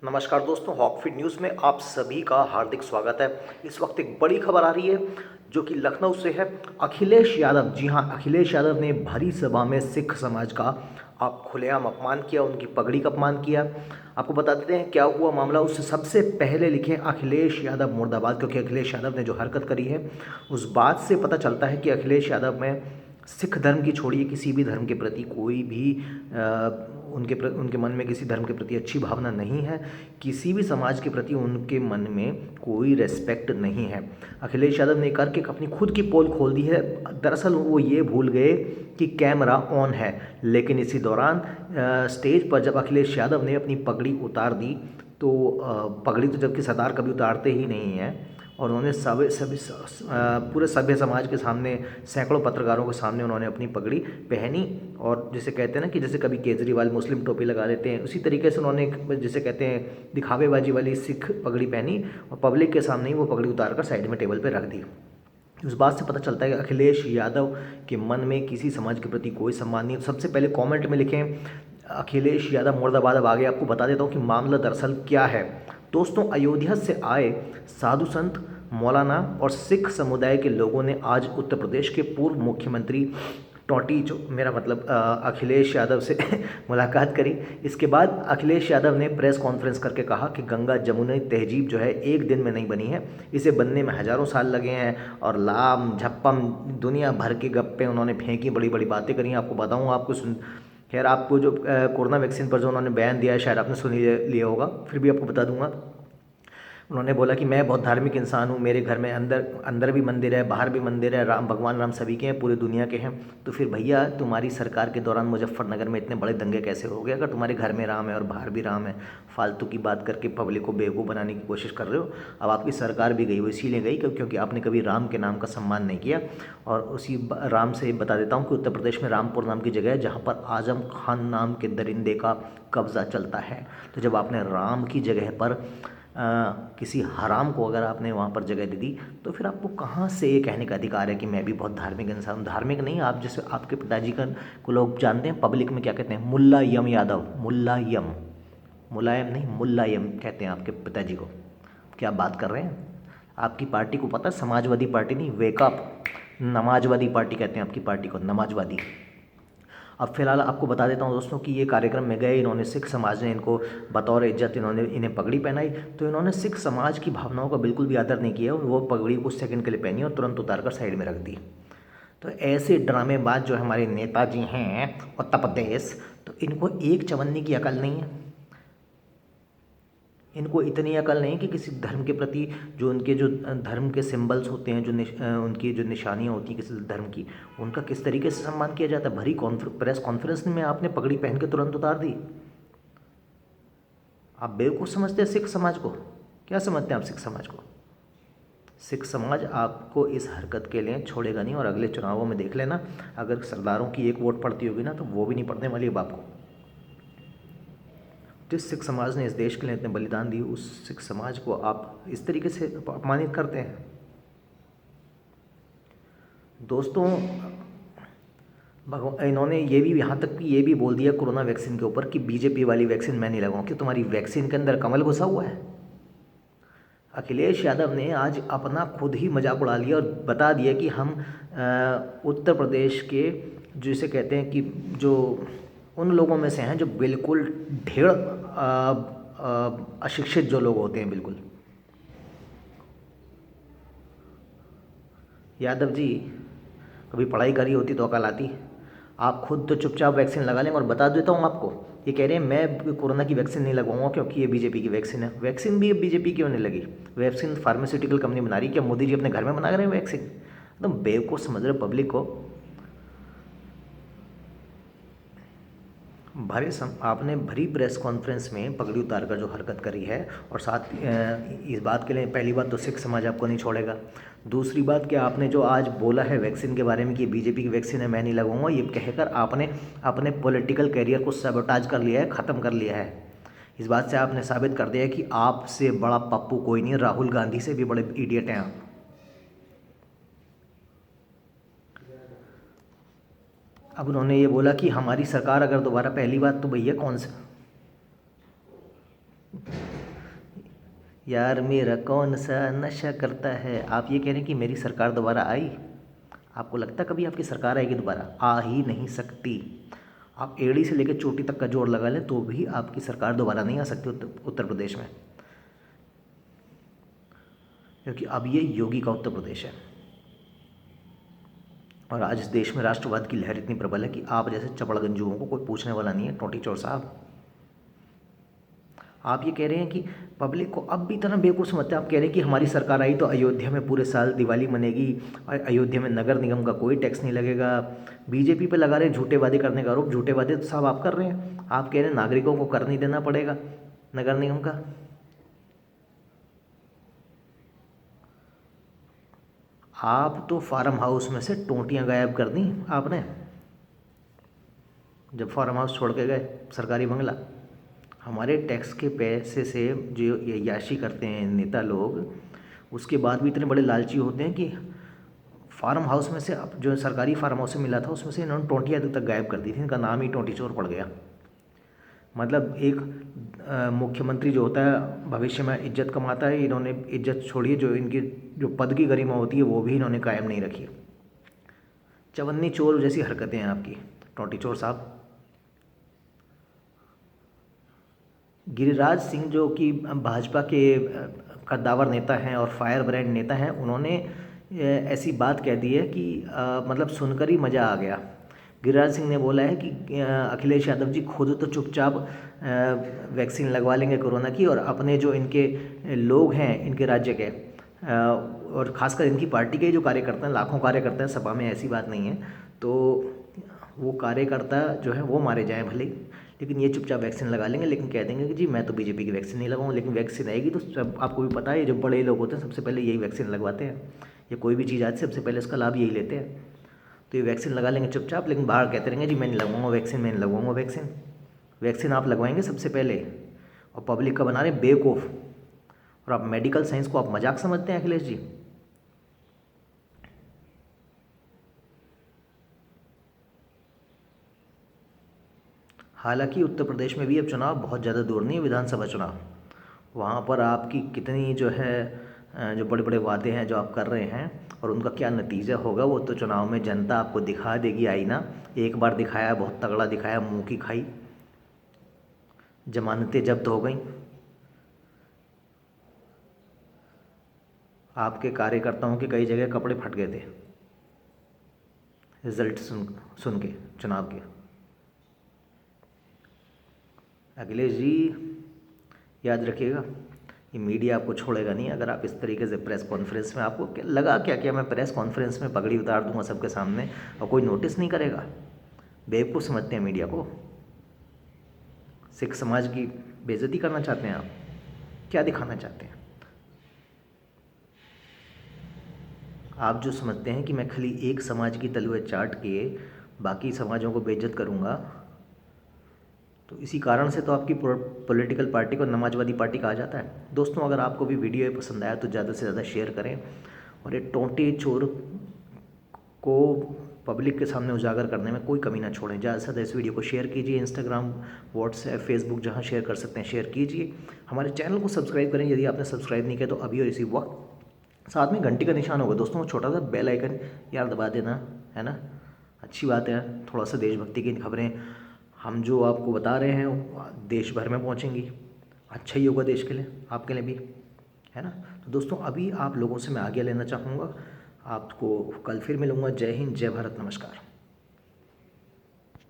नमस्कार दोस्तों, हॉकफिट न्यूज़ में आप सभी का हार्दिक स्वागत है। इस वक्त एक बड़ी खबर आ रही है जो कि लखनऊ से है। अखिलेश यादव, जी हाँ, अखिलेश यादव ने भरी सभा में सिख समाज का आप खुलेआम अपमान किया, उनकी पगड़ी का अपमान किया। आपको बता देते हैं क्या हुआ मामला। उससे सबसे पहले लिखें अखिलेश यादव मुर्दाबाद, क्योंकि अखिलेश यादव ने जो हरकत करी है उस बात से पता चलता है कि अखिलेश यादव में सिख धर्म की छोड़िए किसी भी धर्म के प्रति कोई भी उनके मन में किसी धर्म के प्रति अच्छी भावना नहीं है। किसी भी समाज के प्रति उनके मन में कोई रेस्पेक्ट नहीं है। अखिलेश यादव ने करके अपनी खुद की पोल खोल दी है। दरअसल वो ये भूल गए कि कैमरा ऑन है, लेकिन इसी दौरान स्टेज पर जब अखिलेश यादव ने अपनी पगड़ी उतार दी तो पगड़ी तो जबकि सरदार कभी उतारते ही नहीं हैं, और उन्होंने पूरे सभ्य समाज के सामने, सैकड़ों पत्रकारों के सामने उन्होंने अपनी पगड़ी पहनी। और जिसे कहते हैं ना कि जैसे कभी केजरीवाल मुस्लिम टोपी लगा लेते हैं, उसी तरीके से उन्होंने जिसे कहते हैं दिखावेबाजी वाली सिख पगड़ी पहनी और पब्लिक के सामने ही वो पगड़ी उतार कर साइड में टेबल पर रख दी। उस बात से पता चलता है कि अखिलेश यादव के मन में किसी समाज के प्रति कोई सम्मान नहीं है। सबसे पहले कमेंट में लिखें अखिलेश यादव मुर्दाबाद। अब आगे आपको बता देता हूँ कि मामला दरअसल क्या है। दोस्तों, अयोध्या से आए साधु संत, मौलाना और सिख समुदाय के लोगों ने आज उत्तर प्रदेश के पूर्व मुख्यमंत्री टोटी, जो मेरा मतलब अखिलेश यादव से मुलाकात करी। इसके बाद अखिलेश यादव ने प्रेस कॉन्फ्रेंस करके कहा कि गंगा जमुनी तहजीब जो है एक दिन में नहीं बनी है, इसे बनने में हज़ारों साल लगे हैं। और लाम झप्पम दुनिया भर के गप्पे उन्होंने फेंकी, बड़ी बड़ी बातें करी। आपको बताऊँ, आपको सुन, खैर आपको जो कोरोना वैक्सीन पर जो उन्होंने बयान दिया है शायद आपने सुन लिया होगा, फिर भी आपको बता दूंगा। उन्होंने बोला कि मैं बहुत धार्मिक इंसान हूँ, मेरे घर में अंदर अंदर भी मंदिर है, बाहर भी मंदिर है, राम भगवान राम सभी के हैं, पूरी दुनिया के हैं। तो फिर भैया तुम्हारी सरकार के दौरान मुजफ्फरनगर में इतने बड़े दंगे कैसे हो गए अगर तुम्हारे घर में राम है और बाहर भी राम है? फालतू की बात करके पब्लिक को बेवकूफ़ बनाने की कोशिश कर रहे हो। अब आपकी सरकार भी गई, वो इसीलिए गई क्योंकि आपने कभी राम के नाम का सम्मान नहीं किया। और उसी राम से बता देता हूँ कि उत्तर प्रदेश में रामपुर नाम की जगह है जहाँ पर आजम खान नाम के दरिंदे का कब्ज़ा चलता है। तो जब आपने राम की जगह पर किसी हराम को अगर आपने वहाँ पर जगह दे दी, तो फिर आपको कहाँ से ये कहने का अधिकार है कि मैं भी बहुत धार्मिक इंसान हूँ? धार्मिक नहीं, आप जैसे आपके पिताजी का को लोग जानते हैं पब्लिक में क्या कहते हैं, मुल्ला यम यादव, मुल्ला यम, मुलायम नहीं, मुल्ला यम कहते हैं आपके पिताजी को। क्या बात कर रहे हैं? आपकी पार्टी को पता है, समाजवादी पार्टी नहीं, वेकअप नमाजवादी पार्टी कहते हैं आपकी पार्टी को, नमाजवादी। अब फिलहाल आपको बता देता हूँ दोस्तों कि ये कार्यक्रम में गए, इन्होंने सिख समाज ने इनको बतौर इज्जत इन्होंने इन्हें पगड़ी पहनाई, तो इन्होंने सिख समाज की भावनाओं का बिल्कुल भी आदर नहीं किया और वो पगड़ी कुछ सेकंड के लिए पहनी और तुरंत उतार कर साइड में रख दी। तो ऐसे ड्रामेबाज जो हमारे नेताजी हैं उत्तर प्रदेश, तो इनको एक चवन्नी की अकल नहीं है। इनको इतनी अकल नहीं कि किसी धर्म के प्रति जो उनके जो धर्म के सिंबल्स होते हैं, उनकी जो निशानियाँ होती हैं किसी धर्म की, उनका किस तरीके से सम्मान किया जाता है। भरी प्रेस कॉन्फ्रेंस में आपने पगड़ी पहन के तुरंत उतार दी। आप बेवकूफ़ समझते हैं सिख समाज को? क्या समझते हैं आप सिख समाज को? सिख समाज आपको इस हरकत के लिए छोड़ेगा नहीं, और अगले चुनावों में देख लेना, अगर सरदारों की एक वोट पड़ती होगी ना तो वो भी नहीं पड़ने वाली अब आपको। जिस सिख समाज ने इस देश के लिए इतने बलिदान दिए, उस सिख समाज को आप इस तरीके से अपमानित करते हैं। दोस्तों, इन्होंने ये भी, यहाँ तक कि ये भी बोल दिया कोरोना वैक्सीन के ऊपर कि बीजेपी वाली वैक्सीन मैं नहीं लगाऊँ। कि तुम्हारी वैक्सीन के अंदर कमल घुसा हुआ है? अखिलेश यादव ने आज अपना खुद ही मजाक उड़ा लिया और बता दिया कि हम उत्तर प्रदेश के, जिसे कहते हैं कि जो उन लोगों में से हैं जो बिल्कुल ढेड़ अशिक्षित जो लोग होते हैं बिल्कुल। यादव जी, कभी पढ़ाई करी होती तो अकल आती। आप खुद तो चुपचाप वैक्सीन लगा लें। और बता देता हूँ आपको, ये कह रहे हैं मैं कोरोना की वैक्सीन नहीं लगवाऊंगा क्योंकि ये बीजेपी की वैक्सीन है। वैक्सीन भी बीजेपी की होने लगी। वैक्सीन फार्मास्यूटिकल कंपनी बना रही है। क्या मोदी जी अपने घर में बना रहे हैं वैक्सीन? एकदम बेवकूफ़ समझ रहे हो पब्लिक को। आपने भरी प्रेस कॉन्फ्रेंस में पगड़ी उतार कर जो हरकत करी है, और साथ इस बात के लिए पहली बात तो सिख समाज आपको नहीं छोड़ेगा। दूसरी बात कि आपने जो आज बोला है वैक्सीन के बारे में कि बीजेपी की वैक्सीन है मैं नहीं लगाऊंगा, ये कहकर आपने अपने पॉलिटिकल कैरियर को सबोटाज कर लिया है, ख़त्म कर लिया है। इस बात से आपने साबित कर दिया है कि आपसे बड़ा पप्पू कोई नहीं है। राहुल गांधी से भी बड़े इडियट हैं आप। अब उन्होंने ये बोला कि हमारी सरकार अगर दोबारा, पहली बात तो भैया कौन सा, यार मेरा कौन सा नशा करता है, आप ये कह रहे हैं कि मेरी सरकार दोबारा आई? आपको लगता कभी आपकी सरकार आएगी दोबारा? आ ही नहीं सकती। आप एड़ी से लेकर चोटी तक का जोड़ लगा लें तो भी आपकी सरकार दोबारा नहीं आ सकती उत्तर प्रदेश में, क्योंकि अब ये योगी का उत्तर प्रदेश है। और आज इस देश में राष्ट्रवाद की लहर इतनी प्रबल है कि आप जैसे चपड़गंजुओं को कोई पूछने वाला नहीं है। टोटी चोर साहब, आप ये कह रहे हैं कि पब्लिक को अब भी इतना बेवकूफ़ समझते हैं। आप कह रहे हैं कि हमारी सरकार आई तो अयोध्या में पूरे साल दिवाली मनेगी, अयोध्या में नगर निगम का कोई टैक्स नहीं लगेगा। बीजेपी पे लगा रहे हैं झूठे वादे करने का आरोप। झूठे वादे तो साहब आप कर रहे हैं। आप कह रहे हैं नागरिकों को कर नहीं देना पड़ेगा नगर निगम का। आप तो फार्म हाउस में से टोंटियाँ गायब कर दी आपने जब फार्म हाउस छोड़ के गए, सरकारी बंगला। हमारे टैक्स के पैसे से जो याशी करते हैं नेता लोग, उसके बाद भी इतने बड़े लालची होते हैं कि फार्म हाउस में से अब जो सरकारी फार्म हाउस से मिला था उसमें से इन्होंने टोंटियाँ तक गायब कर दी थी। इनका नाम ही टोंटी चोर पड़ गया। मतलब एक मुख्यमंत्री जो होता है भविष्य में इज्जत कमाता है, इन्होंने इज्जत छोड़िए, जो इनकी जो पद की गरिमा होती है वो भी इन्होंने कायम नहीं रखी। चवन्नी चोर जैसी हरकतें हैं आपकी टोंटी चोर साहब। गिरिराज सिंह जो कि भाजपा के कद्दावर नेता हैं और फायर ब्रांड नेता हैं, उन्होंने ऐसी बात कह दी है कि मतलब सुनकर ही मज़ा आ गया। गिरिराज सिंह ने बोला है कि अखिलेश यादव जी खुद तो चुपचाप वैक्सीन लगवा लेंगे कोरोना की, और अपने जो इनके लोग हैं इनके राज्य के और ख़ासकर इनकी पार्टी के जो कार्यकर्ता हैं, लाखों कार्यकर्ता हैं सपा में, ऐसी बात नहीं है, तो वो कार्यकर्ता जो है वो मारे जाएं भले, लेकिन ये चुपचाप वैक्सीन लगा लेंगे। लेकिन कह देंगे कि जी मैं तो बीजेपी की वैक्सीन नहीं लगाऊँ। लेकिन वैक्सीन आएगी तो सब आपको भी पता है, जो बड़े लोग होते हैं सबसे पहले यही वैक्सीन लगवाते हैं, या कोई भी चीज़ आती है सबसे पहले इसका लाभ यही लेते हैं। तो ये वैक्सीन लगा लेंगे चुपचाप, लेकिन बाहर कहते रहेंगे जी मैं नहीं लगवाऊंगा वैक्सीन, मैं नहीं लगवाऊंगा वैक्सीन। वैक्सीन आप लगवाएंगे सबसे पहले, और पब्लिक का बना रहे बेवकूफ़। और आप मेडिकल साइंस को आप मजाक समझते हैं अखिलेश जी। हालांकि उत्तर प्रदेश में भी अब चुनाव बहुत ज़्यादा दूर नहीं है, विधानसभा चुनाव। वहाँ पर आपकी कितनी जो है जो बड़े बड़े वादे हैं जो आप कर रहे हैं और उनका क्या नतीजा होगा वो तो चुनाव में जनता आपको दिखा देगी। आईना एक बार दिखाया, बहुत तगड़ा दिखाया, मुंह की खाई, जमानतें जब्त हो गई। आपके कार्यकर्ताओं के कई जगह कपड़े फट गए थे रिजल्ट सुन सुन के चुनाव के। अखिलेश जी याद रखिएगा, ये मीडिया आपको छोड़ेगा नहीं अगर आप इस तरीके से प्रेस कॉन्फ्रेंस में, आपको लगा क्या क्या मैं प्रेस कॉन्फ्रेंस में पगड़ी उतार दूंगा सबके सामने और कोई नोटिस नहीं करेगा? बेवकूफ़ समझते हैं मीडिया को। सिख समाज की बेइज्जती करना चाहते हैं आप? क्या दिखाना चाहते हैं आप? जो समझते हैं कि मैं खाली एक समाज की तलवे चाट के बाकी समाजों को बेइज्जत करूंगा, तो इसी कारण से तो आपकी पॉलिटिकल पार्टी को नमाजवादी पार्टी कहा जाता है। दोस्तों, अगर आपको भी वीडियो पसंद आया तो ज़्यादा से ज़्यादा शेयर करें और ये टोंटे चोर को पब्लिक के सामने उजागर करने में कोई कमी ना छोड़ें। ज़्यादा से ज़्यादा इस वीडियो को शेयर कीजिए। इंस्टाग्राम, व्हाट्सएप, फेसबुक जहाँ शेयर कर सकते हैं शेयर कीजिए। हमारे चैनल को सब्सक्राइब करें यदि आपने सब्सक्राइब नहीं किया तो अभी और इसी वक्त। साथ में घंटी का निशान होगा दोस्तों, वो छोटा सा बेल आइकन यार दबा देना, है ना। अच्छी बात है, थोड़ा सा देशभक्ति की खबरें हम जो आपको बता रहे हैं देश भर में पहुंचेंगी। अच्छा ही होगा देश के लिए, आपके लिए भी, है ना। तो दोस्तों, अभी आप लोगों से मैं आज्ञा लेना चाहूँगा। आपको कल फिर मिलूँगा। जय हिंद, जय भारत, नमस्कार।